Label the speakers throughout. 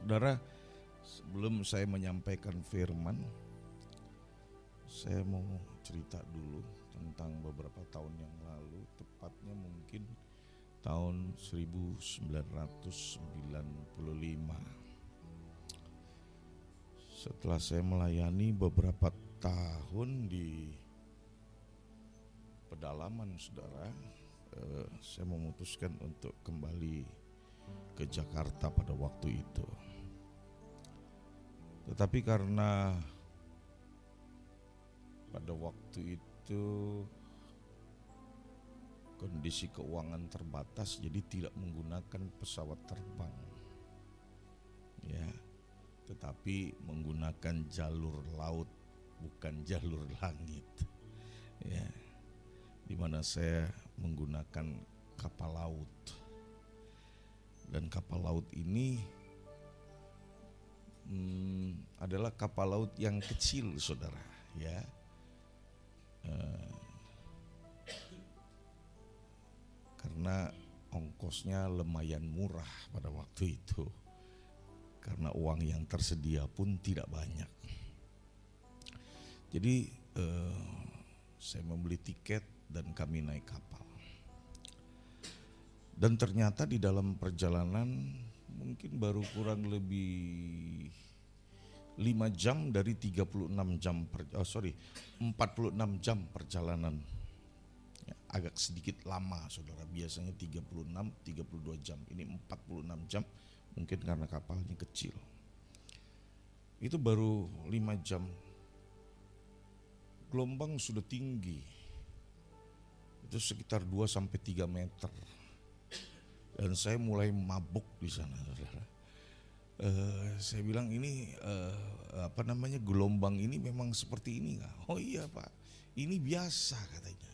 Speaker 1: Saudara, sebelum saya menyampaikan firman, saya mau cerita dulu tentang beberapa tahun yang lalu, tepatnya mungkin tahun 1995. Setelah saya melayani beberapa tahun di pedalaman, saudara, saya memutuskan untuk kembali ke Jakarta pada waktu itu. Tetapi karena pada waktu itu kondisi keuangan terbatas, jadi tidak menggunakan pesawat terbang, ya, tetapi menggunakan jalur laut, bukan jalur langit, ya, di mana saya menggunakan kapal laut. Dan kapal laut ini adalah kapal laut yang kecil, saudara, ya. Karena ongkosnya lumayan murah pada waktu itu, karena uang yang tersedia pun tidak banyak. Jadi saya membeli tiket dan kami naik kapal. Dan ternyata di dalam perjalanan mungkin baru kurang lebih 5 jam dari 36 jam 46 jam perjalanan. Ya, agak sedikit lama, saudara. Biasanya 32 jam. Ini 46 jam, mungkin karena kapalnya kecil. Itu baru 5 jam. Gelombang sudah tinggi. Itu sekitar 2-3 meter. Dan saya mulai mabuk di sana, saudara. Saya bilang ini gelombang ini memang seperti ini nggak? Oh iya Pak, ini biasa katanya.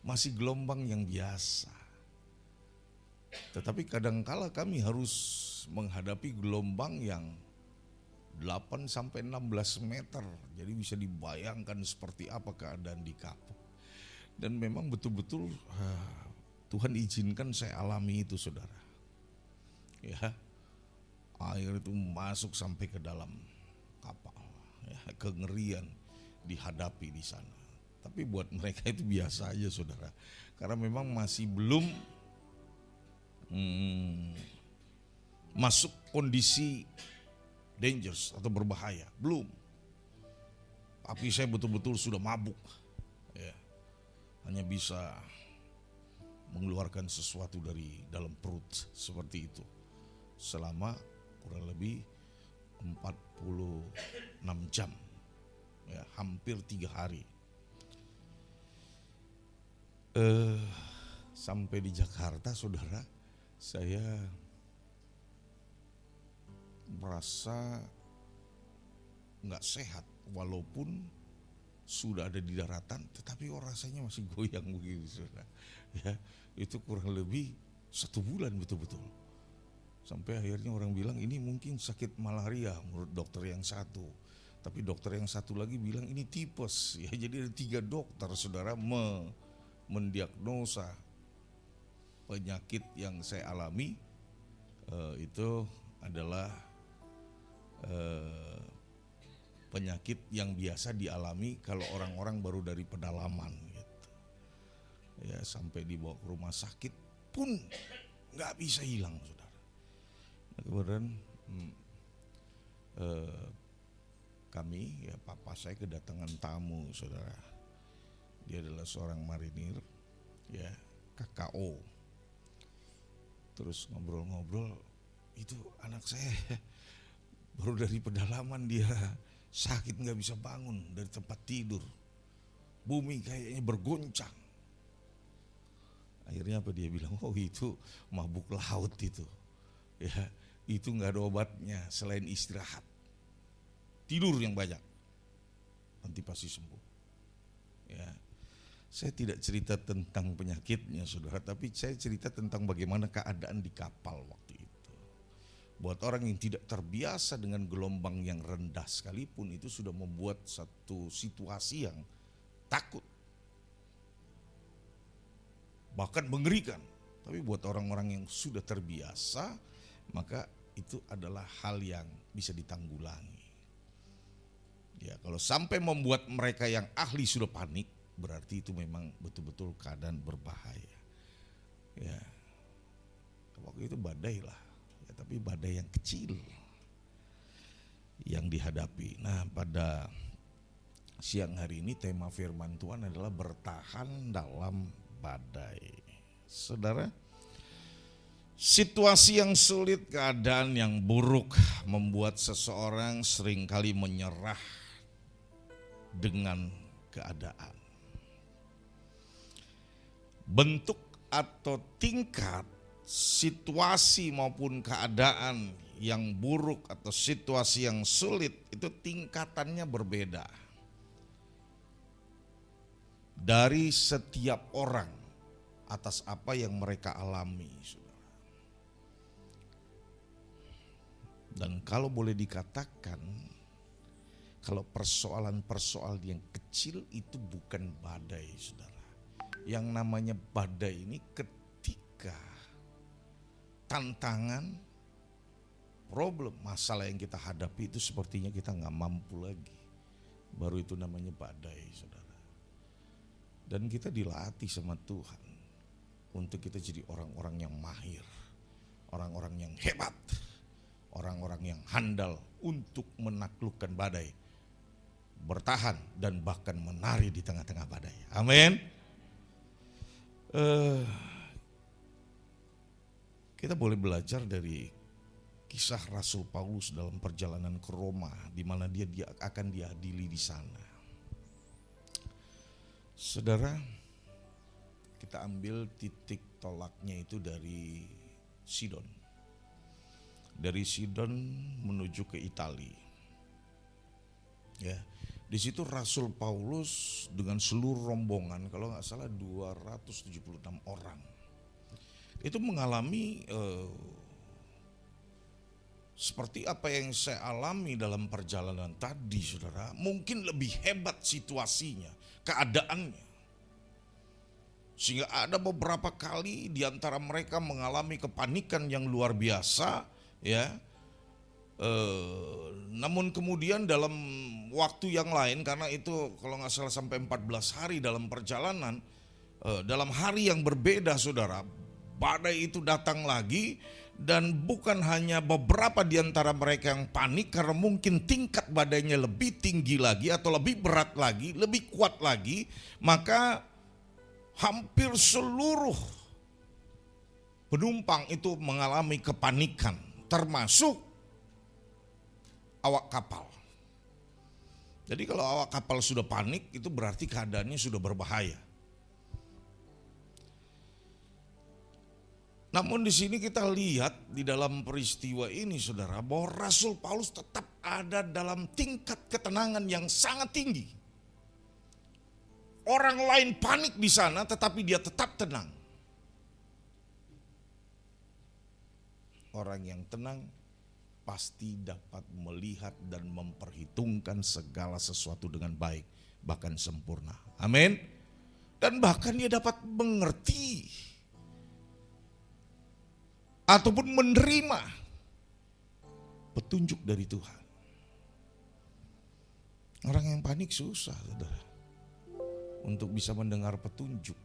Speaker 1: Masih gelombang yang biasa. Tetapi kadangkala kami harus menghadapi gelombang yang 8-16 meter. Jadi bisa dibayangkan seperti apa keadaan di kapal. Dan memang betul-betul Tuhan izinkan saya alami itu, saudara. Ya, air itu masuk sampai ke dalam kapal. Ya, kengerian dihadapi di sana. Tapi buat mereka itu biasa aja, saudara. Karena memang masih belum masuk kondisi dangerous atau berbahaya, belum. Tapi saya betul-betul sudah mabuk. Ya, hanya bisa mengeluarkan sesuatu dari dalam perut seperti itu selama kurang lebih 46 jam, ya, hampir 3 hari. Sampai di Jakarta, saudara, saya merasa nggak sehat walaupun sudah ada di daratan, tetapi rasanya masih goyang begitu, saudara. Ya, itu kurang lebih 1 bulan betul-betul. Sampai akhirnya orang bilang ini mungkin sakit malaria menurut dokter yang satu. Tapi dokter yang satu lagi bilang ini tipes. Ya, jadi ada 3 dokter, saudara, mendiagnosa penyakit yang saya alami. Itu adalah penyakit yang biasa dialami kalau orang-orang baru dari pedalaman gitu. Ya, sampai dibawa ke rumah sakit pun nggak bisa hilang, saudara. Nah, kemudian kami, ya, papa saya kedatangan tamu, saudara. Dia adalah seorang marinir, ya, KKO. Terus ngobrol-ngobrol, itu anak saya baru dari pedalaman, dia sakit nggak bisa bangun dari tempat tidur, bumi kayaknya bergoncang. Akhirnya apa dia bilang, oh itu mabuk laut itu, ya, itu nggak ada obatnya selain istirahat, tidur yang banyak, nanti pasti sembuh. Ya, saya tidak cerita tentang penyakitnya, saudara, tapi saya cerita tentang bagaimana keadaan di kapal waktu itu. Buat orang yang tidak terbiasa dengan gelombang yang rendah sekalipun, itu sudah membuat satu situasi yang takut, bahkan mengerikan. Tapi buat orang-orang yang sudah terbiasa, maka itu adalah hal yang bisa ditanggulangi. Ya, kalau sampai membuat mereka yang ahli sudah panik, berarti itu memang betul-betul keadaan berbahaya. Ya, waktu itu badai lah, ya, tapi badai yang kecil yang dihadapi. Nah, pada siang hari ini tema firman Tuhan adalah bertahan dalam badai. Saudara, situasi yang sulit, keadaan yang buruk membuat seseorang seringkali menyerah dengan keadaan. Bentuk atau tingkat situasi maupun keadaan yang buruk atau situasi yang sulit itu tingkatannya berbeda dari setiap orang atas apa yang mereka alami, saudara. Dan kalau boleh dikatakan, kalau persoalan-persoalan yang kecil itu bukan badai, saudara. Yang namanya badai ini ketika tantangan, problem, masalah yang kita hadapi itu sepertinya kita gak mampu lagi. Baru itu namanya badai, saudara. Dan kita dilatih sama Tuhan untuk kita jadi orang-orang yang mahir, orang-orang yang hebat, orang-orang yang handal untuk menaklukkan badai, bertahan dan bahkan menari di tengah-tengah badai. Amin. Kita boleh belajar dari kisah Rasul Paulus dalam perjalanan ke Roma, di mana dia akan diadili di sana. Saudara, kita ambil titik tolaknya itu dari Sidon. Dari Sidon menuju ke Italia. Ya, di situ Rasul Paulus dengan seluruh rombongan, kalau nggak salah 276 orang, itu mengalami seperti apa yang saya alami dalam perjalanan tadi, saudara. Mungkin lebih hebat situasinya, keadaannya. Sehingga ada beberapa kali di antara mereka mengalami kepanikan yang luar biasa, ya. Namun kemudian dalam waktu yang lain, karena itu kalau nggak salah sampai 14 hari dalam perjalanan, dalam hari yang berbeda, saudara, badai itu datang lagi. Dan bukan hanya beberapa di antara mereka yang panik karena mungkin tingkat badainya lebih tinggi lagi atau lebih berat lagi, lebih kuat lagi, maka hampir seluruh penumpang itu mengalami kepanikan, termasuk awak kapal. Jadi kalau awak kapal sudah panik, itu berarti keadaannya sudah berbahaya. Namun di sini kita lihat di dalam peristiwa ini, saudara, bahwa Rasul Paulus tetap ada dalam tingkat ketenangan yang sangat tinggi. Orang lain panik di sana, tetapi dia tetap tenang. Orang yang tenang pasti dapat melihat dan memperhitungkan segala sesuatu dengan baik, bahkan sempurna. Amin. Dan bahkan dia dapat mengerti ataupun menerima petunjuk dari Tuhan. Orang yang panik susah, saudara, untuk bisa mendengar petunjuk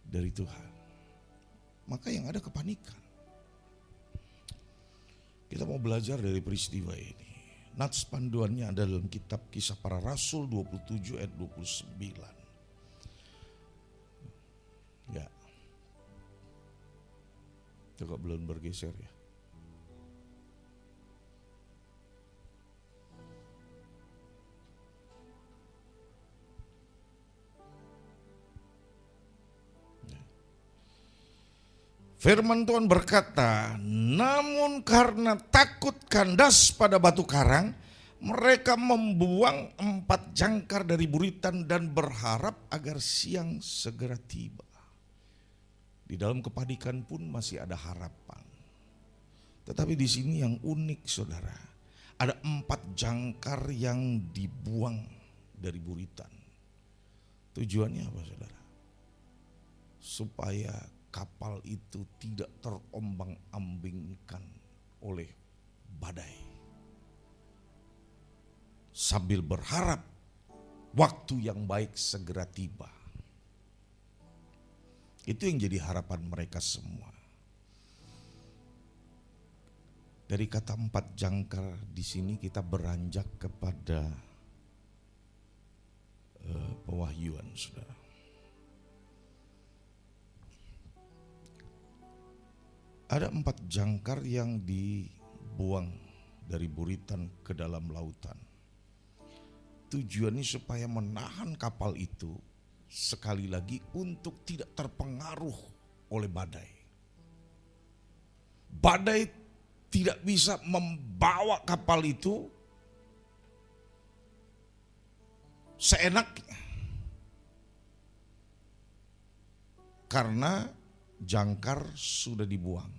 Speaker 1: dari Tuhan. Maka yang ada kepanikan. Kita mau belajar dari peristiwa ini. Nats panduannya ada dalam kitab Kisah Para Rasul 27 ayat 29. Ya. Coba belum bergeser ya. Firman Tuhan berkata, namun karena takut kandas pada batu karang, mereka membuang 4 jangkar dari buritan dan berharap agar siang segera tiba. Di dalam kepanikan pun masih ada harapan. Tetapi di sini yang unik, saudara, ada 4 jangkar yang dibuang dari buritan. Tujuannya apa, saudara? Supaya kapal itu tidak terombang-ambingkan oleh badai. Sambil berharap waktu yang baik segera tiba. Itu yang jadi harapan mereka semua. Dari kata 4 jangkar di sini kita beranjak kepada pewahyuan, saudara. Ada 4 jangkar yang dibuang dari buritan ke dalam lautan. Tujuannya supaya menahan kapal itu sekali lagi untuk tidak terpengaruh oleh badai. Badai tidak bisa membawa kapal itu seenaknya. Karena jangkar sudah dibuang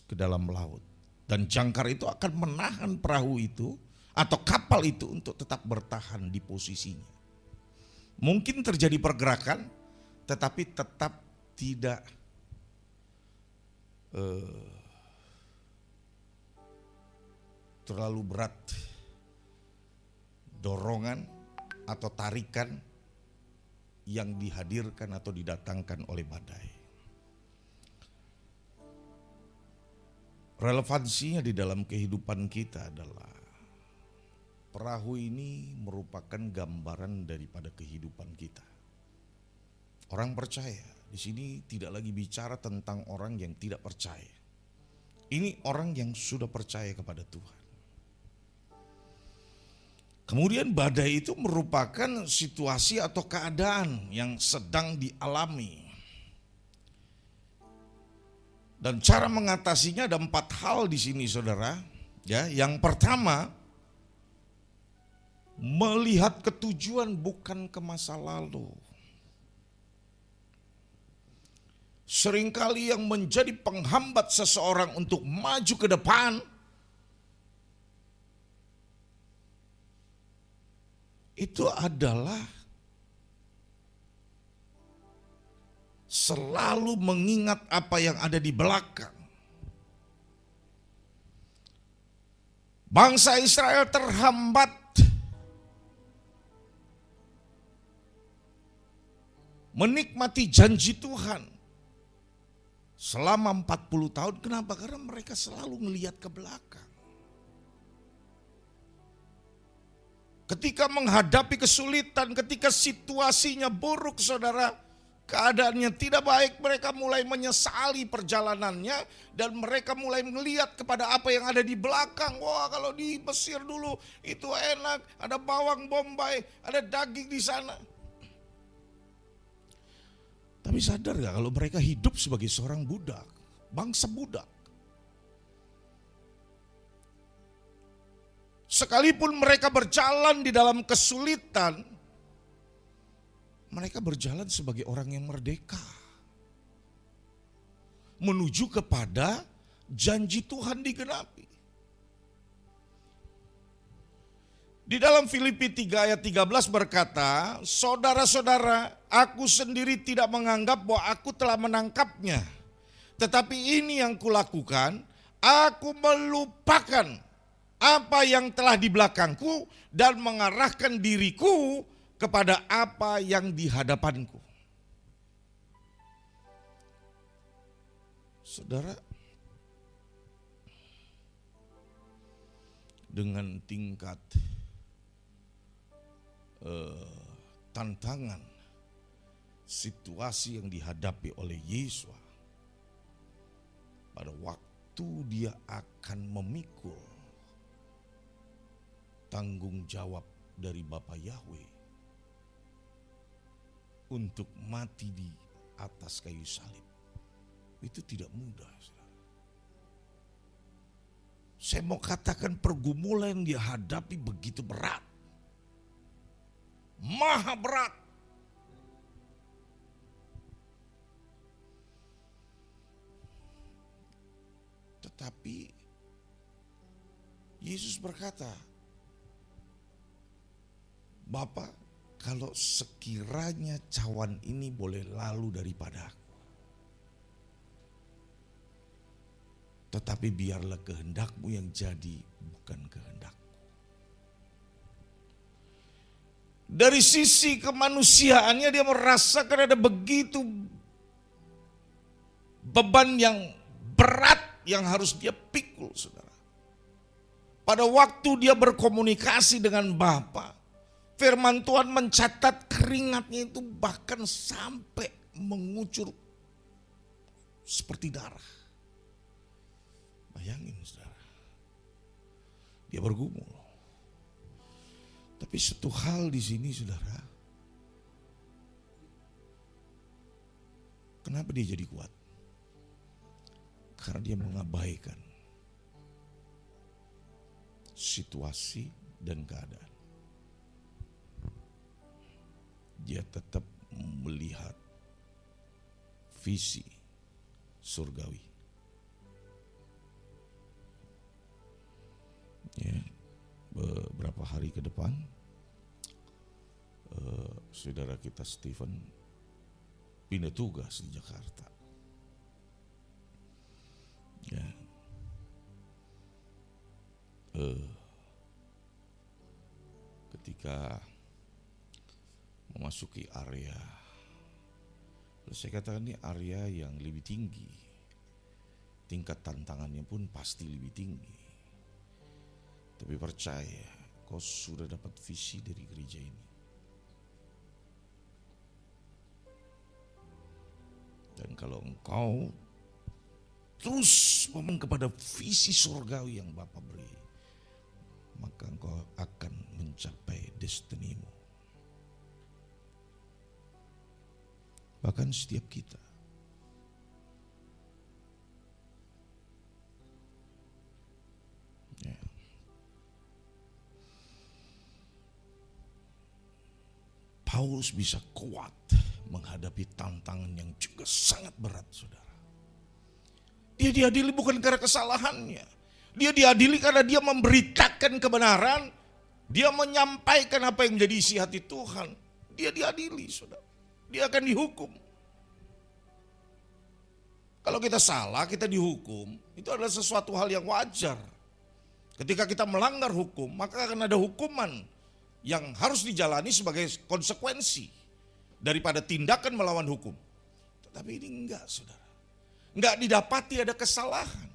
Speaker 1: ke dalam laut. Dan jangkar itu akan menahan perahu itu atau kapal itu untuk tetap bertahan di posisinya. Mungkin terjadi pergerakan tetapi tetap tidak terlalu berat dorongan atau tarikan yang dihadirkan atau didatangkan oleh badai. Relevansinya di dalam kehidupan kita adalah perahu ini merupakan gambaran daripada kehidupan kita. Orang percaya, di sini tidak lagi bicara tentang orang yang tidak percaya. Ini orang yang sudah percaya kepada Tuhan. Kemudian badai itu merupakan situasi atau keadaan yang sedang dialami. Dan cara mengatasinya ada 4 hal di sini, saudara. Ya, yang pertama, melihat ketujuan bukan ke masa lalu. Seringkali yang menjadi penghambat seseorang untuk maju ke depan itu adalah selalu mengingat apa yang ada di belakang. Bangsa Israel terhambat menikmati janji Tuhan selama 40 tahun. Kenapa? Karena mereka selalu melihat ke belakang. Ketika menghadapi kesulitan, ketika situasinya buruk, saudara, keadaannya tidak baik, mereka mulai menyesali perjalanannya dan mereka mulai melihat kepada apa yang ada di belakang. Wah, kalau di Mesir dulu itu enak, ada bawang bombay, ada daging di sana. Tapi sadar gak kalau mereka hidup sebagai seorang budak, bangsa budak. Sekalipun mereka berjalan di dalam kesulitan, mereka berjalan sebagai orang yang merdeka. Menuju kepada janji Tuhan digenapi. Di dalam Filipi 3 ayat 13 berkata, saudara-saudara, aku sendiri tidak menganggap bahwa aku telah menangkapnya. Tetapi ini yang kulakukan, aku melupakan apa yang telah di belakangku dan mengarahkan diriku kepada apa yang di hadapanku. Saudara, dengan tingkat tantangan, situasi yang dihadapi oleh Yesus, pada waktu dia akan memikul tanggung jawab dari Bapa Yahweh untuk mati di atas kayu salib, itu tidak mudah. Saya mau katakan pergumulan yang dia hadapi begitu berat, maha berat. Tetapi Yesus berkata, Bapa, kalau sekiranya cawan ini boleh lalu daripadaku, Tetapi biarlah kehendak-Mu yang jadi, bukan kehendak. Dari sisi kemanusiaannya dia merasakan ada begitu beban yang berat yang harus dia pikul, saudara. Pada waktu dia berkomunikasi dengan Bapa, firman Tuhan mencatat keringatnya itu bahkan sampai mengucur seperti darah. Bayangin, saudara. Dia bergumul. Tapi satu hal di sini, saudara. Kenapa dia jadi kuat? Karena dia mengabaikan situasi dan keadaan. Dia tetap melihat visi surgawi. Ya, beberapa hari ke depan, saudara kita Stephen pindah tugas di Jakarta. Ya, ketika memasuki area, saya katakan ini area yang lebih tinggi, tingkat tantangannya pun pasti lebih tinggi. Tapi percaya, kau sudah dapat visi dari gereja ini. Dan kalau engkau terus memang kepada visi surgawi yang Bapa beri, maka engkau akan mencapai destinimu. Bahkan setiap kita. Ya. Paulus bisa kuat menghadapi tantangan yang juga sangat berat, saudara. Dia diadili bukan karena kesalahannya. Dia diadili karena dia memberitakan kebenaran. Dia menyampaikan apa yang menjadi isi hati Tuhan. Dia diadili, saudara. Dia akan dihukum. Kalau kita salah, kita dihukum. Itu adalah sesuatu hal yang wajar. Ketika kita melanggar hukum, maka akan ada hukuman yang harus dijalani sebagai konsekuensi daripada tindakan melawan hukum. Tetapi ini enggak, saudara. Enggak didapati ada kesalahan.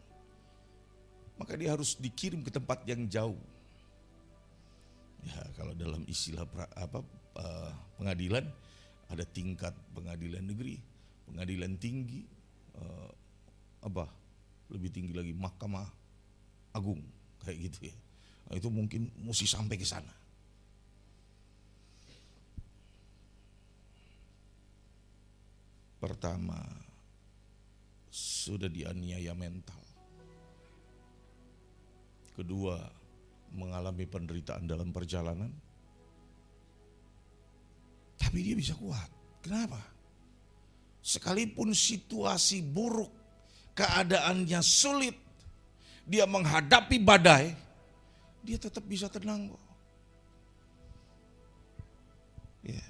Speaker 1: Maka dia harus dikirim ke tempat yang jauh. Ya, kalau dalam istilah pengadilan, ada tingkat pengadilan negeri, pengadilan tinggi, lebih tinggi lagi Mahkamah Agung, kayak gitu ya. Nah, itu mungkin mesti sampai ke sana. Pertama, sudah dianiaya mental. Kedua, mengalami penderitaan dalam perjalanan. Tapi dia bisa kuat. Kenapa? Sekalipun situasi buruk, keadaannya sulit, dia menghadapi badai, dia tetap bisa tenang kok. Ya.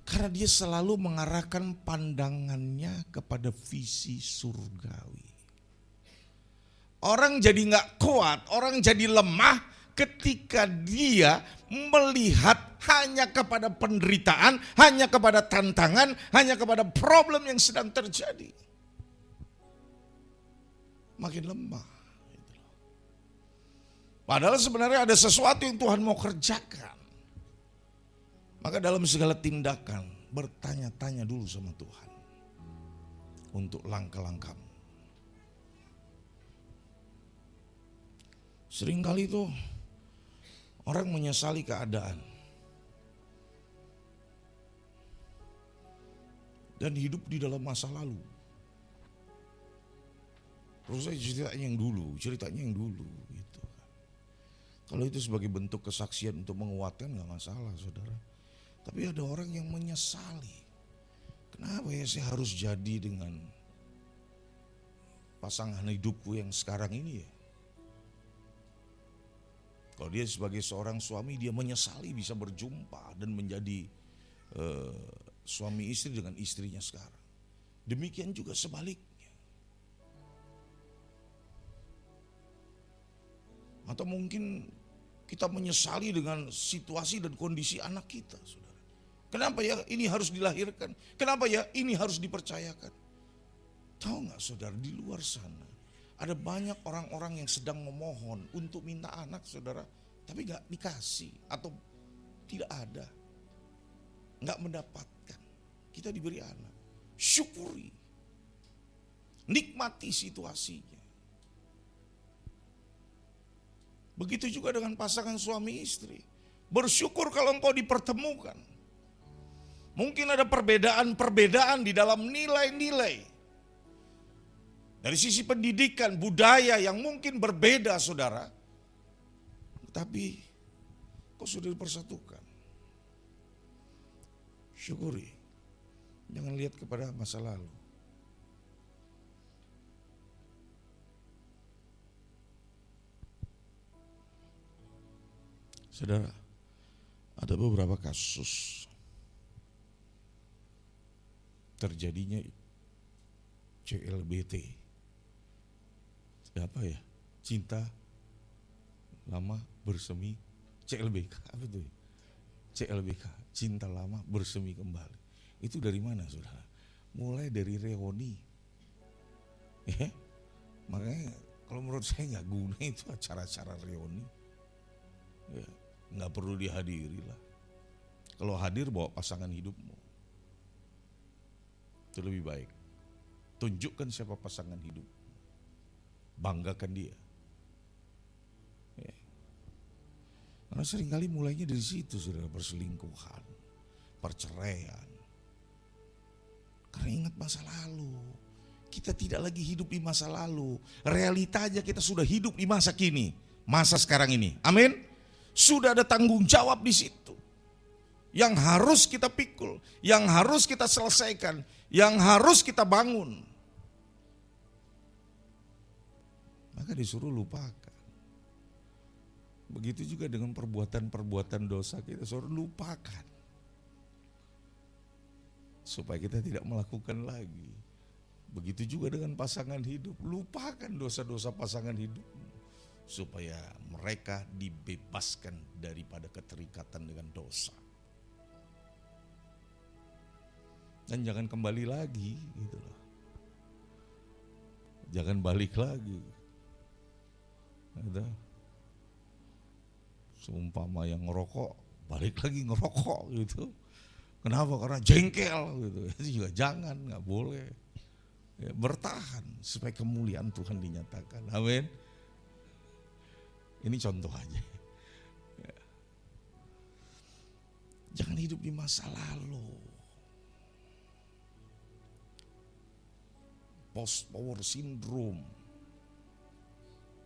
Speaker 1: Karena dia selalu mengarahkan pandangannya kepada visi surgawi. Orang jadi gak kuat, orang jadi lemah ketika dia melihat hanya kepada penderitaan, hanya kepada tantangan, hanya kepada problem yang sedang terjadi. Makin lemah. Padahal sebenarnya ada sesuatu yang Tuhan mau kerjakan. Maka dalam segala tindakan bertanya-tanya dulu sama Tuhan untuk langkah-langkahmu. Seringkali tuh orang menyesali keadaan dan hidup di dalam masa lalu. Terus saya ceritanya yang dulu gitu. Kalau itu sebagai bentuk kesaksian untuk menguatkan gak masalah, saudara. Tapi ada orang yang menyesali. Kenapa ya saya harus jadi dengan pasangan hidupku yang sekarang ini ya? Kalau dia sebagai seorang suami, dia menyesali bisa berjumpa dan menjadi suami istri dengan istrinya sekarang. Demikian juga sebaliknya. Atau mungkin kita menyesali dengan situasi dan kondisi anak kita, saudara. Kenapa ya ini harus dilahirkan? Kenapa ya ini harus dipercayakan? Tahu nggak saudara, di luar sana ada banyak orang-orang yang sedang memohon untuk minta anak, saudara, tapi nggak dikasih atau tidak ada, nggak mendapatkan. Kita diberi anak, syukuri, nikmati situasinya. Begitu juga dengan pasangan suami istri. Bersyukur kalau engkau dipertemukan. Mungkin ada perbedaan-perbedaan di dalam nilai-nilai. Dari sisi pendidikan, budaya yang mungkin berbeda, saudara. Tapi kau sudah dipersatukan. Syukuri. Jangan lihat kepada masa lalu. Saudara, ada beberapa kasus terjadinya CLBT. Apa ya? Cinta lama bersemi, CLBK, apa itu? CLBK, cinta lama bersemi kembali. Itu dari mana, saudara? Mulai dari reuni. Ya, makanya kalau menurut saya nggak guna itu acara-acara reuni. Ya, nggak perlu dihadiri lah. Kalau hadir bawa pasangan hidupmu, itu lebih baik. Tunjukkan siapa pasangan hidup, banggakan dia. Ya. Karena seringkali mulainya dari situ, saudara, perselingkuhan, perceraian. Karena ingat masa lalu, kita tidak lagi hidup di masa lalu. Realitanya kita sudah hidup di masa kini, masa sekarang ini. Amin. Sudah ada tanggung jawab di situ yang harus kita pikul, yang harus kita selesaikan, yang harus kita bangun. Maka disuruh lupakan. Begitu juga dengan perbuatan-perbuatan dosa kita, suruh lupakan. Supaya kita tidak melakukan lagi. Begitu juga dengan pasangan hidup, lupakan dosa-dosa pasangan hidup. Supaya mereka dibebaskan daripada keterikatan dengan dosa. Dan jangan kembali lagi gitu loh. Jangan balik lagi. Ada seumpama yang ngerokok, balik lagi ngerokok gitu. Kenapa? Karena jengkel gitu. Itu juga jangan, nggak boleh. Ya, bertahan supaya kemuliaan Tuhan dinyatakan. Amin. Ini contoh aja. Ya. Jangan hidup di masa lalu. Post power syndrome.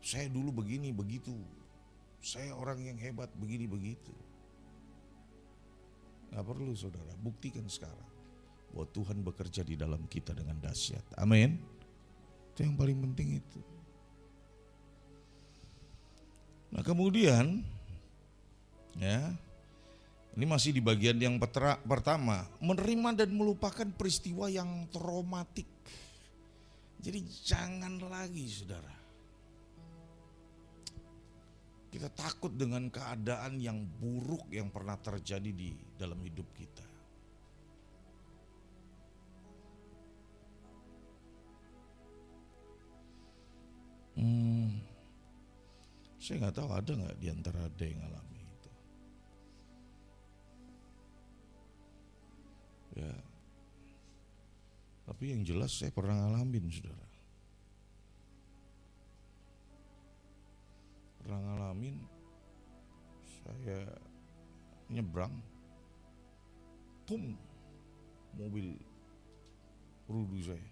Speaker 1: Saya dulu begini begitu. Saya orang yang hebat begini begitu. Gak perlu, saudara, buktikan sekarang bahwa Tuhan bekerja di dalam kita dengan dahsyat. Amin. Itu yang paling penting itu. Nah kemudian, ya, ini masih di bagian yang pertama, menerima dan melupakan peristiwa yang traumatik. Jadi jangan lagi, saudara, kita takut dengan keadaan yang buruk yang pernah terjadi di dalam hidup kita. Saya nggak tahu ada nggak di antara ada yang alami itu. Ya, tapi yang jelas saya pernah ngalamin, saudara. Pernah ngalamin, saya nyebrang, mobil rudu saya,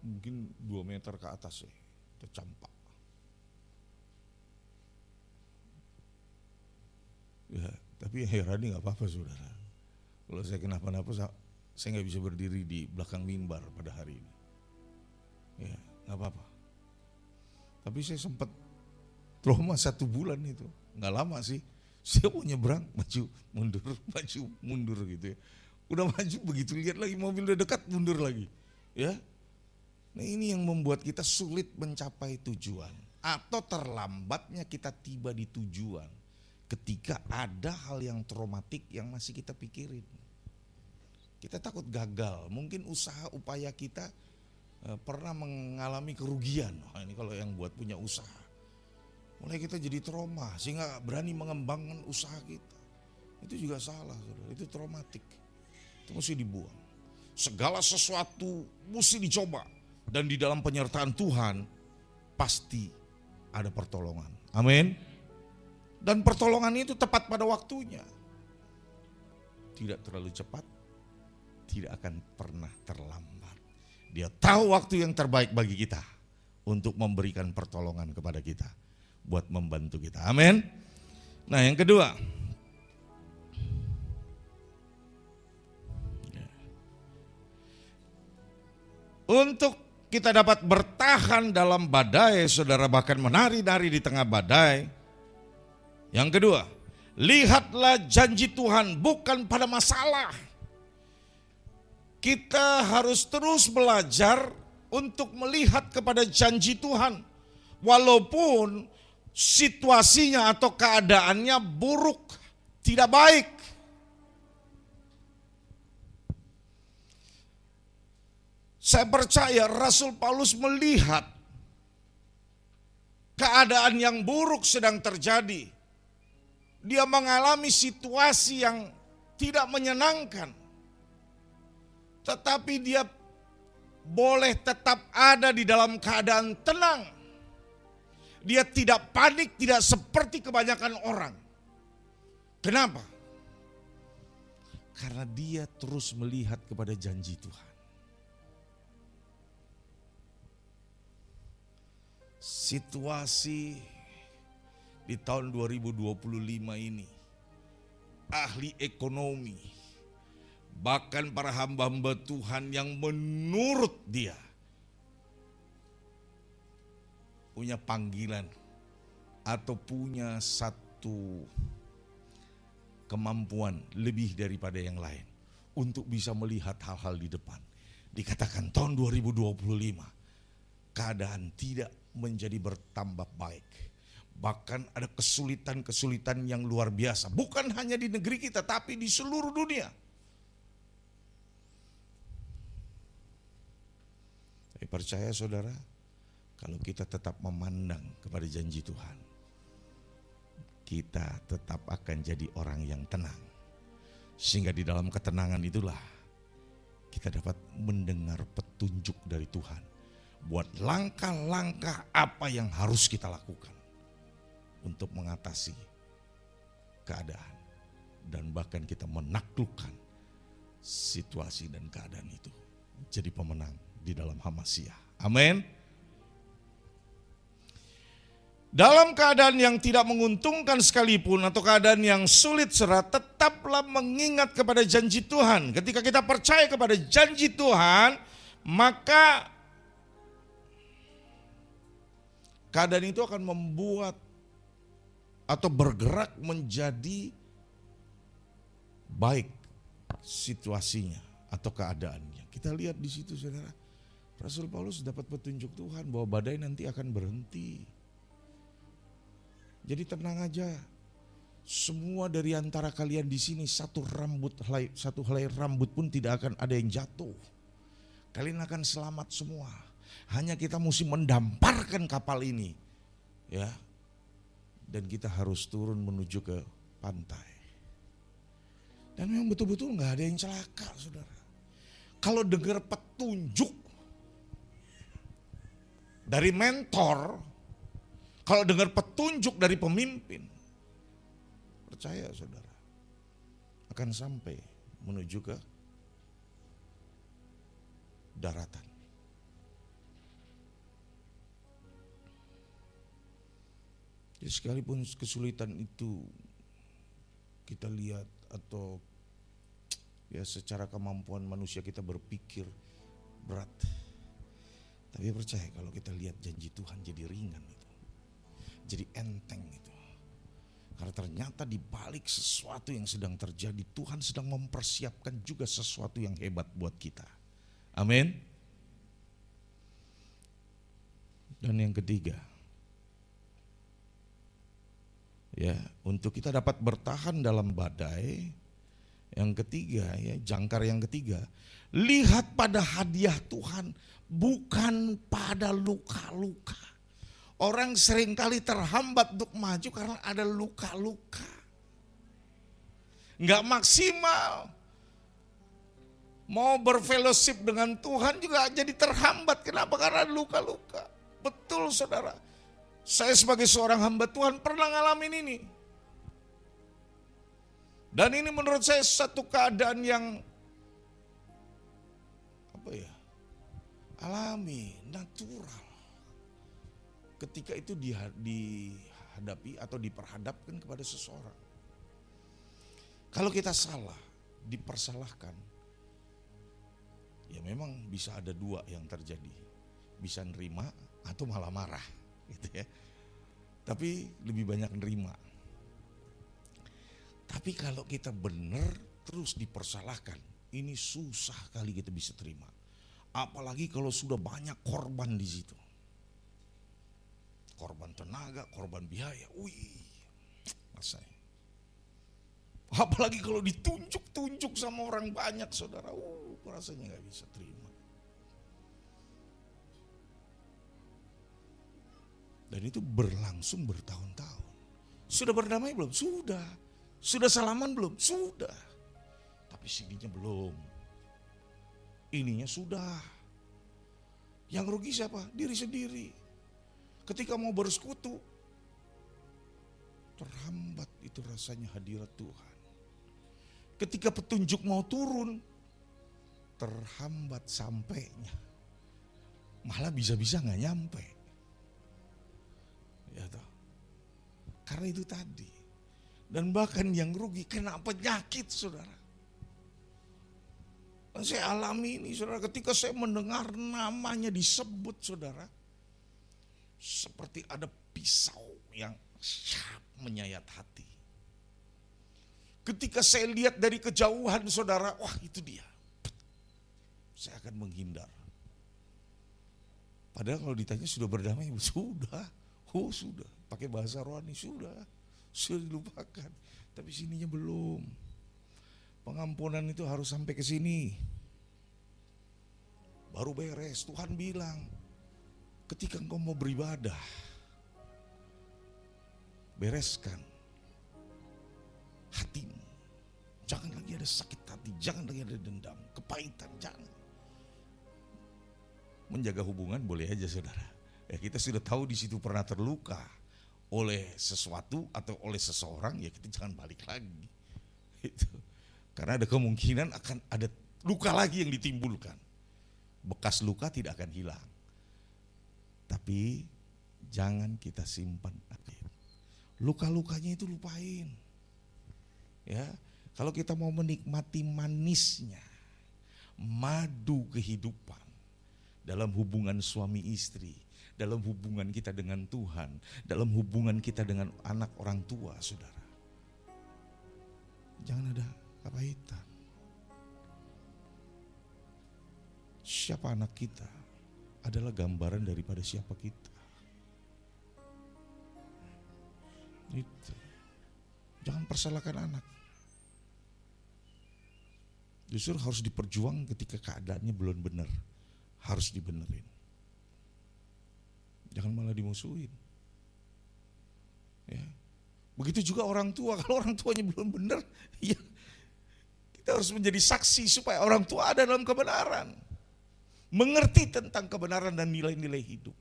Speaker 1: mungkin 2 meter ke atas ya, tercampak. Ya, tapi yang heran nggak apa-apa, saudara. Kalau saya kenapa-napa, saya nggak bisa berdiri di belakang mimbar pada hari ini. Ya, nggak apa-apa. Tapi saya sempat trauma 1 bulan itu, nggak lama sih. Saya mau nyebrang, maju mundur gitu ya. Udah maju, begitu lihat lagi mobil udah dekat, mundur lagi. Ya, nah ini yang membuat kita sulit mencapai tujuan. atau terlambatnya kita tiba di tujuan ketika ada hal yang traumatik yang masih kita pikirin. Kita takut gagal, mungkin usaha upaya kita pernah mengalami kerugian. Nah, ini kalau yang buat punya usaha, mulai kita jadi trauma sehingga berani mengembangkan usaha kita. Itu juga salah, saudara. Itu traumatik. Itu mesti dibuang. Segala sesuatu mesti dicoba, dan di dalam penyertaan Tuhan pasti ada pertolongan. Amin. Dan pertolongan itu tepat pada waktunya. Tidak terlalu cepat, tidak akan pernah terlambat. Dia tahu waktu yang terbaik bagi kita untuk memberikan pertolongan kepada kita, buat membantu kita. Amin. Nah, yang kedua, untuk kita dapat bertahan dalam badai, saudara, bahkan menari-nari di tengah badai. Yang kedua, lihatlah janji Tuhan bukan pada masalah. Kita harus terus belajar untuk melihat kepada janji Tuhan. Walaupun situasinya atau keadaannya buruk, tidak baik. Saya percaya Rasul Paulus melihat keadaan yang buruk sedang terjadi. Dia mengalami situasi yang tidak menyenangkan. Tetapi dia boleh tetap ada di dalam keadaan tenang. Dia tidak panik, tidak seperti kebanyakan orang. Kenapa? Karena dia terus melihat kepada janji Tuhan. Situasi di tahun 2025 ini, ahli ekonomi, bahkan para hamba-hamba Tuhan yang menurut dia punya panggilan atau punya satu kemampuan lebih daripada yang lain untuk bisa melihat hal-hal di depan. Dikatakan tahun 2025 keadaan tidak menjadi bertambah baik. Bahkan ada kesulitan-kesulitan yang luar biasa. Bukan hanya di negeri kita, tapi di seluruh dunia. Saya percaya, saudara, kalau kita tetap memandang kepada janji Tuhan, kita tetap akan jadi orang yang tenang. Sehingga di dalam ketenangan itulah kita dapat mendengar petunjuk dari Tuhan buat langkah-langkah apa yang harus kita lakukan untuk mengatasi keadaan dan bahkan kita menaklukkan situasi dan keadaan itu, jadi pemenang di dalam Hamasiah. Amin. Dalam keadaan yang tidak menguntungkan sekalipun atau keadaan yang sulit serat, tetaplah mengingat kepada janji Tuhan. Ketika kita percaya kepada janji Tuhan, maka keadaan itu akan membuat atau bergerak menjadi baik situasinya atau keadaannya. Kita lihat di situ, saudara, Rasul Paulus dapat petunjuk Tuhan bahwa badai nanti akan berhenti. Jadi tenang aja. Semua dari antara kalian di sini satu helai rambut pun tidak akan ada yang jatuh. Kalian akan selamat semua. Hanya kita mesti mendamparkan kapal ini, ya, dan kita harus turun menuju ke pantai. Dan memang betul-betul nggak ada yang celaka, saudara. Kalau dengar petunjuk dari mentor, kalau dengar petunjuk dari pemimpin, percaya, saudara, akan sampai menuju ke daratan. Jadi sekalipun kesulitan itu kita lihat atau ya secara kemampuan manusia kita berpikir berat. Tapi percaya kalau kita lihat janji Tuhan jadi ringan itu. Jadi enteng itu. Karena ternyata di balik sesuatu yang sedang terjadi, Tuhan sedang mempersiapkan juga sesuatu yang hebat buat kita. Amin. Dan yang ketiga, Ya, untuk kita dapat bertahan dalam badai. Yang ketiga, ya, jangkar yang ketiga, lihat pada hadiah Tuhan, bukan pada luka-luka. Orang seringkali terhambat untuk maju karena ada luka-luka. Enggak maksimal. Mau berfellowship dengan Tuhan juga jadi terhambat. Kenapa? Karena ada luka-luka. Betul saudara. Saya sebagai seorang hamba Tuhan pernah ngalamin ini. Dan ini menurut saya satu keadaan yang alami, natural. Ketika itu dihadapi atau diperhadapkan kepada seseorang. Kalau kita salah, dipersalahkan, ya memang bisa ada dua yang terjadi. Bisa nerima atau malah marah gitu ya. Tapi lebih banyak nerima. Tapi kalau kita benar terus dipersalahkan, ini susah kali kita bisa terima. Apalagi kalau sudah banyak korban di situ. Korban tenaga, korban biaya. Rasanya. Apalagi kalau ditunjuk-tunjuk sama orang banyak saudara. Rasanya gak bisa terima. Dan itu berlangsung bertahun-tahun. Sudah berdamai belum? Sudah. Sudah salaman belum? Sudah. Tapi sininya belum. Ininya sudah. Yang rugi siapa? Diri sendiri. Ketika mau bersekutu, terhambat itu rasanya hadirat Tuhan. Ketika petunjuk mau turun, terhambat sampainya. Malah bisa-bisa gak nyampe. Ya toh. Karena itu tadi. Dan bahkan yang rugi kena penyakit saudara. Dan saya alami ini saudara, ketika saya mendengar namanya disebut saudara. Seperti ada pisau yang menyayat hati. Ketika saya lihat dari kejauhan saudara, wah itu dia. Saya akan menghindar. Padahal kalau ditanya sudah berdamai, sudah. Sudah. Pakai bahasa rohani, sudah dilupakan, tapi sininya belum. Pengampunan itu harus sampai ke sini, baru beres. Tuhan bilang, ketika engkau mau beribadah, bereskan hatimu. Jangan lagi ada sakit hati, jangan lagi ada dendam, kepahitan, jangan. Menjaga hubungan boleh aja saudara. Ya, kita sudah tahu di situ pernah terluka oleh sesuatu atau oleh seseorang, ya kita jangan balik lagi. Itu. Karena ada kemungkinan akan ada luka lagi yang ditimbulkan. Bekas luka tidak akan hilang. Tapi jangan kita simpan. Luka-lukanya itu lupain. Ya, kalau kita mau menikmati manisnya madu kehidupan dalam hubungan suami istri, dalam hubungan kita dengan Tuhan, dalam hubungan kita dengan anak orang tua, saudara. Jangan ada kepahitan. Siapa anak kita adalah gambaran daripada siapa kita. Itu. Jangan persalahkan anak. Justru harus diperjuang ketika keadaannya belum benar. Harus dibenerin. Jangan malah dimusuhin. Ya. Begitu juga orang tua, kalau orang tuanya belum benar, ya kita harus menjadi saksi supaya orang tua ada dalam kebenaran. Mengerti tentang kebenaran dan nilai-nilai hidup.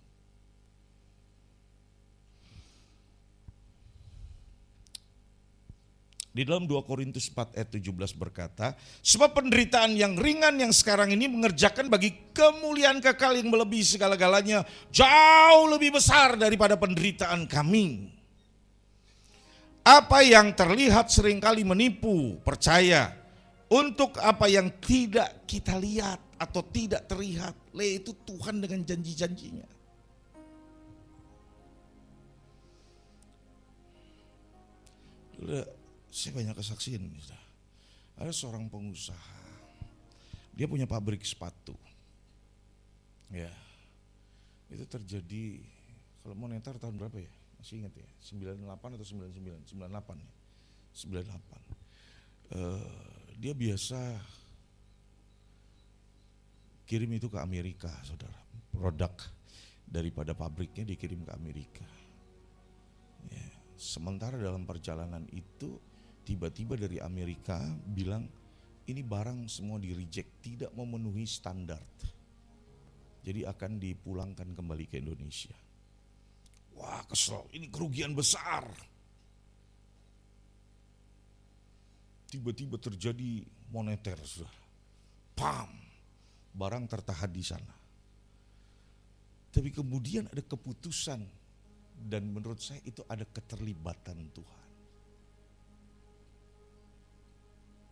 Speaker 1: Di dalam 2 Korintus 4 ayat 17 berkata, sebab penderitaan yang ringan yang sekarang ini mengerjakan bagi kemuliaan kekal yang melebihi segala-galanya jauh lebih besar daripada penderitaan kami. Apa yang terlihat seringkali menipu, percaya. Untuk apa yang tidak kita lihat atau tidak terlihat, yaitu Tuhan dengan janji-janjinya. Saya banyak kesaksian ini. Ada seorang pengusaha, dia punya pabrik sepatu. Ya, itu terjadi kalau moneter tahun berapa ya? Masih ingat ya, 98 atau 99, 98 ya. 98. Dia biasa kirim itu ke Amerika, saudara. Produk daripada pabriknya dikirim ke Amerika. Ya. Sementara dalam perjalanan itu tiba-tiba dari Amerika bilang ini barang semua di reject, tidak memenuhi standar. Jadi akan dipulangkan kembali ke Indonesia. Wah, kesel, ini kerugian besar. Tiba-tiba terjadi moneter, saudara. Pam, barang tertahan di sana. Tapi kemudian ada keputusan, dan menurut saya itu ada keterlibatan Tuhan.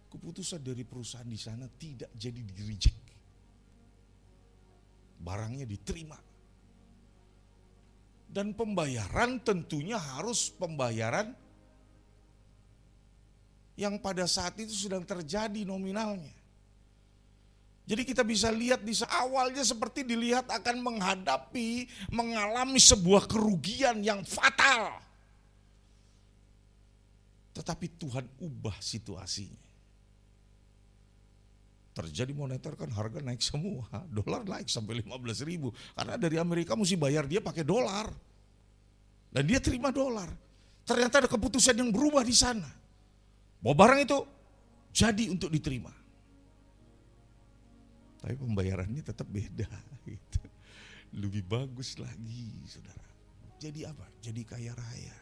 Speaker 1: Keputusan dari perusahaan di sana tidak jadi di-reject. Barangnya diterima. Dan pembayaran tentunya harus pembayaran yang pada saat itu sedang terjadi nominalnya. Jadi kita bisa lihat di awalnya seperti dilihat akan mengalami sebuah kerugian yang fatal. Tetapi Tuhan ubah situasinya. Terjadi moneter kan harga naik semua, dolar naik sampai 15.000 karena dari Amerika mesti bayar dia pakai dolar dan dia terima dolar. Ternyata ada keputusan yang berubah di sana bahwa barang itu jadi untuk diterima, tapi pembayarannya tetap beda, gitu. Lebih bagus lagi, saudara. Jadi apa? Jadi kaya raya.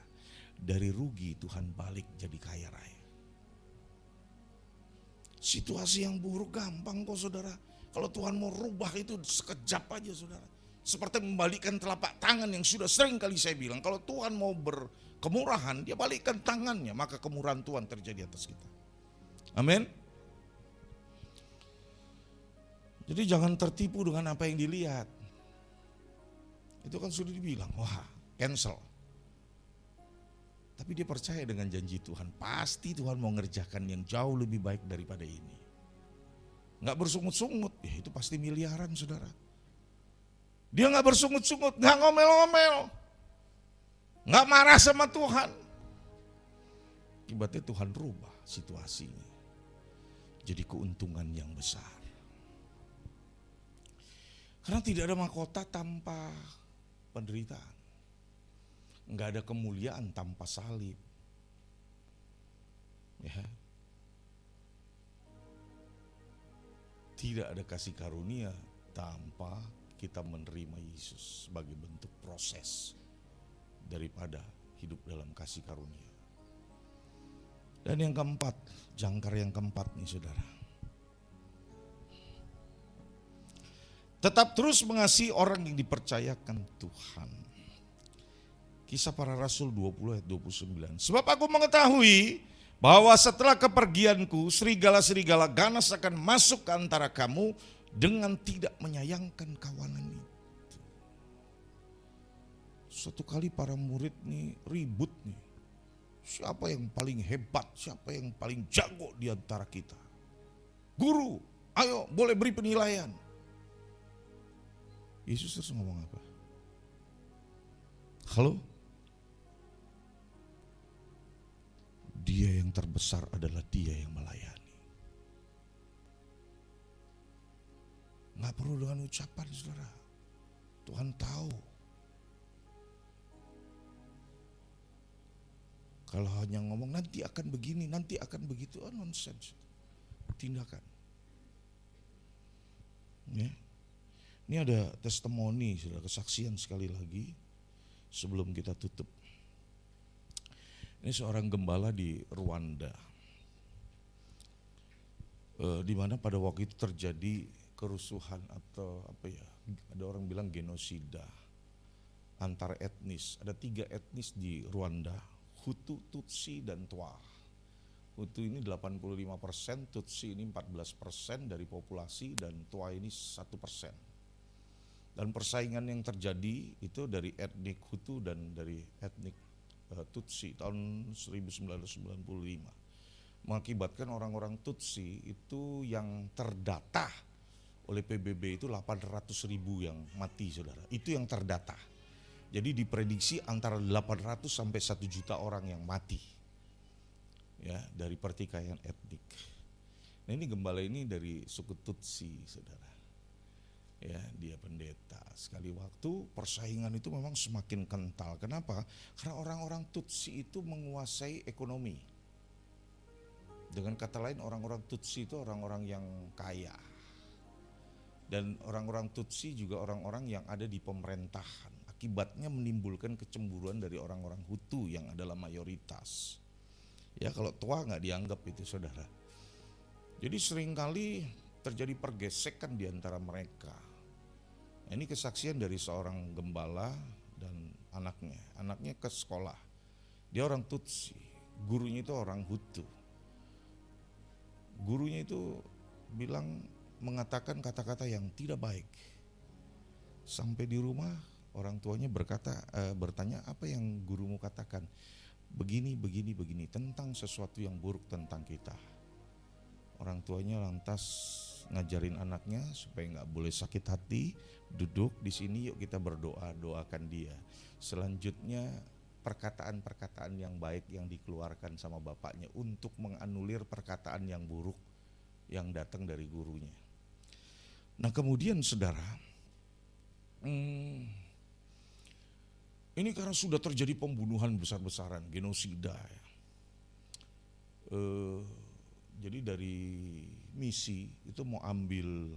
Speaker 1: Dari rugi Tuhan balik jadi kaya raya. Situasi yang buruk gampang kok, saudara. Kalau Tuhan mau rubah itu sekejap aja, saudara. Seperti membalikkan telapak tangan yang sudah sering kali saya bilang. Kalau Tuhan mau berkemurahan, dia balikkan tangannya, maka kemurahan Tuhan terjadi atas kita. Amin. Jadi jangan tertipu dengan apa yang dilihat. Itu kan sudah dibilang, wah cancel. Tapi dia percaya dengan janji Tuhan. Pasti Tuhan mau ngerjakan yang jauh lebih baik daripada ini. Nggak bersungut-sungut, ya itu pasti miliaran, saudara. Dia nggak bersungut-sungut, nggak ngomel-ngomel, nggak marah sama Tuhan. Akibatnya Tuhan rubah situasinya. Jadi keuntungan yang besar. Karena tidak ada mahkota tanpa penderitaan. Enggak ada kemuliaan tanpa salib. Ya. Tidak ada kasih karunia tanpa kita menerima Yesus sebagai bentuk proses daripada hidup dalam kasih karunia. Dan yang keempat, jangkar yang keempat nih, saudara. Tetap terus mengasihi orang yang dipercayakan Tuhan. Kisah Para Rasul 20 ayat 29. Sebab aku mengetahui bahwa setelah kepergianku serigala-serigala ganas akan masuk ke antara kamu dengan tidak menyayangkan kawanan itu. Suatu kali para murid nih ribut nih. Siapa yang paling hebat, siapa yang paling jago di antara kita? Guru, ayo boleh beri penilaian. Yesus terus ngomong apa? Halo? Dia yang terbesar adalah dia yang melayani. Nggak perlu dengan ucapan, saudara. Tuhan tahu. Kalau hanya ngomong nanti akan begini, nanti akan begitu, nonsense. Tindakan. Ya. Ini ada testimoni, saudara, kesaksian sekali lagi sebelum kita tutup. Ini seorang gembala di Rwanda, di mana pada waktu itu terjadi kerusuhan atau apa ya, ada orang bilang genosida antar etnis. Ada 3 etnis di Rwanda, Hutu, Tutsi, dan Twa. Hutu ini 85%, Tutsi ini 14% dari populasi, dan Twa ini 1%. Dan persaingan yang terjadi itu dari etnik Hutu dan dari etnik Tutsi tahun 1995 mengakibatkan orang-orang Tutsi itu yang terdata oleh PBB itu 800.000 yang mati, saudara. Itu yang terdata. Jadi diprediksi antara 800 sampai 1 juta orang yang mati ya dari pertikaian etnik. Nah ini gembala ini dari suku Tutsi, saudara. Ya, dia pendeta. Sekali waktu persaingan itu memang semakin kental. Kenapa? Karena orang-orang Tutsi itu menguasai ekonomi. Dengan kata lain, orang-orang Tutsi itu orang-orang yang kaya. Dan orang-orang Tutsi juga orang-orang yang ada di pemerintahan. Akibatnya menimbulkan kecemburuan dari orang-orang Hutu yang adalah mayoritas. Ya kalau tua nggak dianggap itu, saudara. Jadi seringkali terjadi pergesekan di antara mereka. Ini kesaksian dari seorang gembala dan anaknya. Anaknya ke sekolah. Dia orang Tutsi, gurunya itu orang Hutu. Gurunya itu mengatakan kata-kata yang tidak baik. Sampai di rumah orang tuanya bertanya, apa yang gurumu katakan? Begini, tentang sesuatu yang buruk tentang kita. Orang tuanya lantas ngajarin anaknya supaya nggak boleh sakit hati, duduk di sini yuk kita berdoa, doakan dia. Selanjutnya perkataan-perkataan yang baik yang dikeluarkan sama bapaknya untuk menganulir perkataan yang buruk yang datang dari gurunya. Nah kemudian saudara, ini karena sudah terjadi pembunuhan besar-besaran, genosida ya. Jadi dari misi itu mau ambil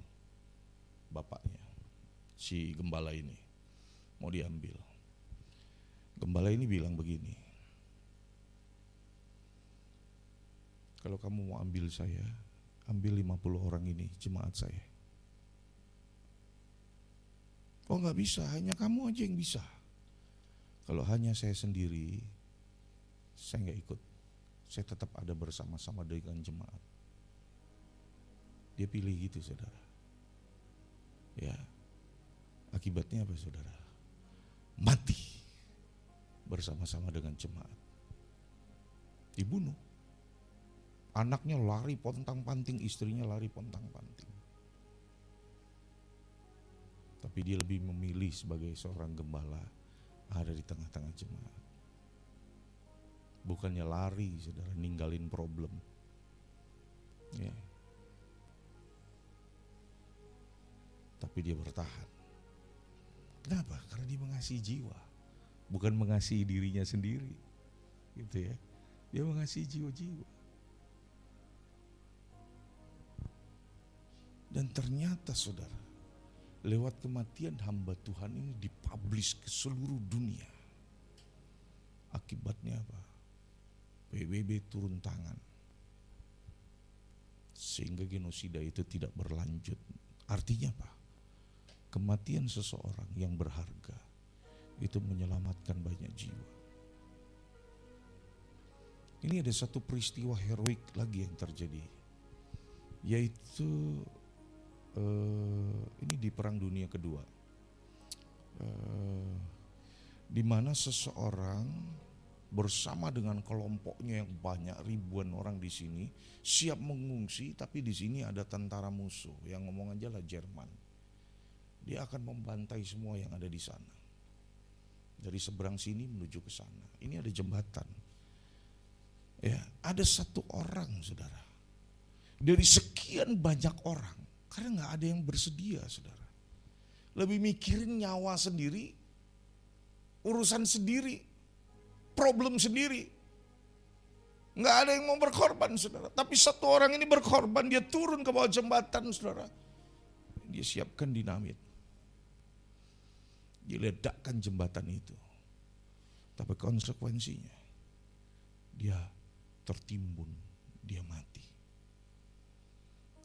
Speaker 1: bapaknya, si gembala ini mau diambil. Gembala ini bilang begini, kalau kamu mau ambil saya, ambil 50 orang ini jemaat saya. Oh nggak bisa, hanya kamu aja yang bisa. Kalau hanya saya sendiri, saya nggak ikut. Saya tetap ada bersama-sama dengan jemaat. Dia pilih gitu, saudara. Ya, akibatnya apa, saudara? Mati bersama-sama dengan jemaat. Dibunuh. Anaknya lari pontang-panting, istrinya lari pontang-panting. Tapi dia lebih memilih sebagai seorang gembala ada di tengah-tengah jemaat. Bukannya lari, saudara, ninggalin problem. Ya. Tapi dia bertahan. Kenapa? Karena dia mengasihi jiwa, bukan mengasihi dirinya sendiri. Gitu ya. Dia mengasihi jiwa-jiwa. Dan ternyata, saudara, lewat kematian hamba Tuhan ini dipublish ke seluruh dunia. Akibatnya apa? PBB turun tangan. Sehingga genosida itu tidak berlanjut. Artinya apa? Kematian seseorang yang berharga itu menyelamatkan banyak jiwa. Ini ada satu peristiwa heroik lagi yang terjadi, yaitu ini di Perang Dunia Kedua, di mana seseorang bersama dengan kelompoknya yang banyak, ribuan orang di sini siap mengungsi, tapi di sini ada tentara musuh yang ngomong aja lah Jerman. Dia akan membantai semua yang ada di sana. Dari seberang sini menuju ke sana. Ini ada jembatan. Ya, ada satu orang, saudara. Dari sekian banyak orang, karena nggak ada yang bersedia, saudara. Lebih mikirin nyawa sendiri, urusan sendiri, problem sendiri. Nggak ada yang mau berkorban, saudara. Tapi satu orang ini berkorban, dia turun ke bawah jembatan, saudara. Dia siapkan dinamit. Diledakkan jembatan itu. Tapi konsekuensinya, dia tertimbun, dia mati.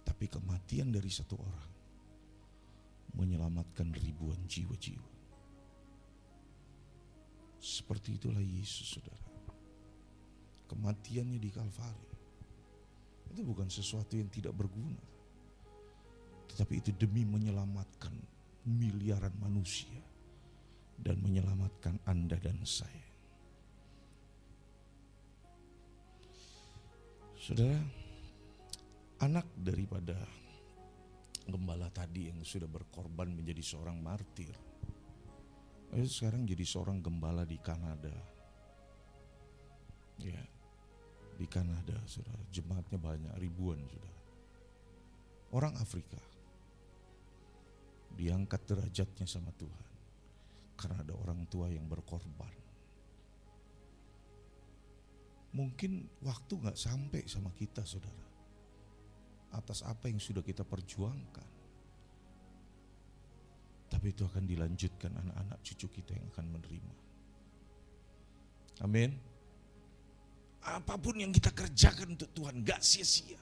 Speaker 1: Tapi kematian dari satu orang menyelamatkan ribuan jiwa-jiwa. Seperti itulah Yesus, saudara. Kematiannya di Kalvari itu bukan sesuatu yang tidak berguna, tetapi itu demi menyelamatkan miliaran manusia dan menyelamatkan Anda dan saya. Saudara, anak daripada gembala tadi yang sudah berkorban menjadi seorang martir, Sekarang jadi seorang gembala di Kanada. Ya, di Kanada, saudara. Jemaatnya banyak, ribuan, saudara. Orang Afrika diangkat derajatnya sama Tuhan karena ada orang tua yang berkorban. Mungkin waktu gak sampai sama kita, saudara, atas apa yang sudah kita perjuangkan. Tapi itu akan dilanjutkan anak-anak cucu kita yang akan menerima. Amin. Apapun yang kita kerjakan untuk Tuhan gak sia-sia.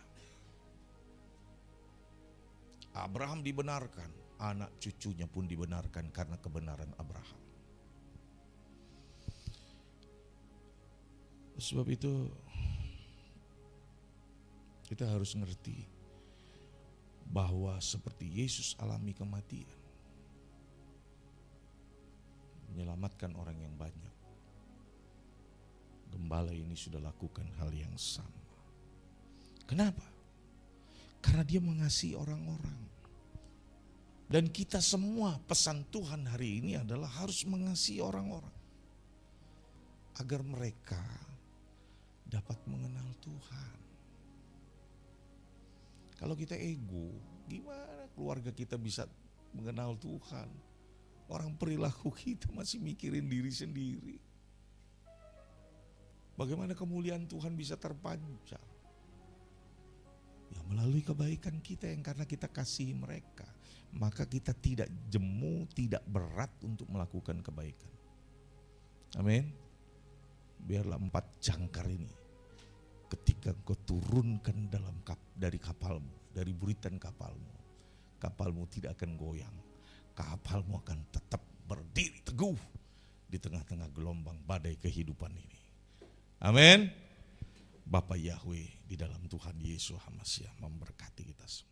Speaker 1: Abraham dibenarkan, anak cucunya pun dibenarkan karena kebenaran Abraham. Sebab itu kita harus ngerti bahwa seperti Yesus alami kematian, menyelamatkan orang yang banyak, gembala ini sudah lakukan hal yang sama. Kenapa? Karena dia mengasihi orang-orang. Dan kita semua, pesan Tuhan hari ini adalah harus mengasihi orang-orang agar mereka dapat mengenal Tuhan. Kalau kita ego, gimana keluarga kita bisa mengenal Tuhan? Orang perilaku kita masih mikirin diri sendiri. Bagaimana kemuliaan Tuhan bisa terpancar? Ya melalui kebaikan kita yang karena kita kasihi mereka, maka kita tidak jemu, tidak berat untuk melakukan kebaikan. Amin. Biarlah 4 jangkar ini ketika engkau turunkan dari kapalmu, dari buritan kapalmu, kapalmu tidak akan goyang. Kapalmu akan tetap berdiri teguh di tengah-tengah gelombang badai kehidupan ini. Amin. Bapa Yahweh di dalam Tuhan Yesus HaMashiach memberkati kita semua.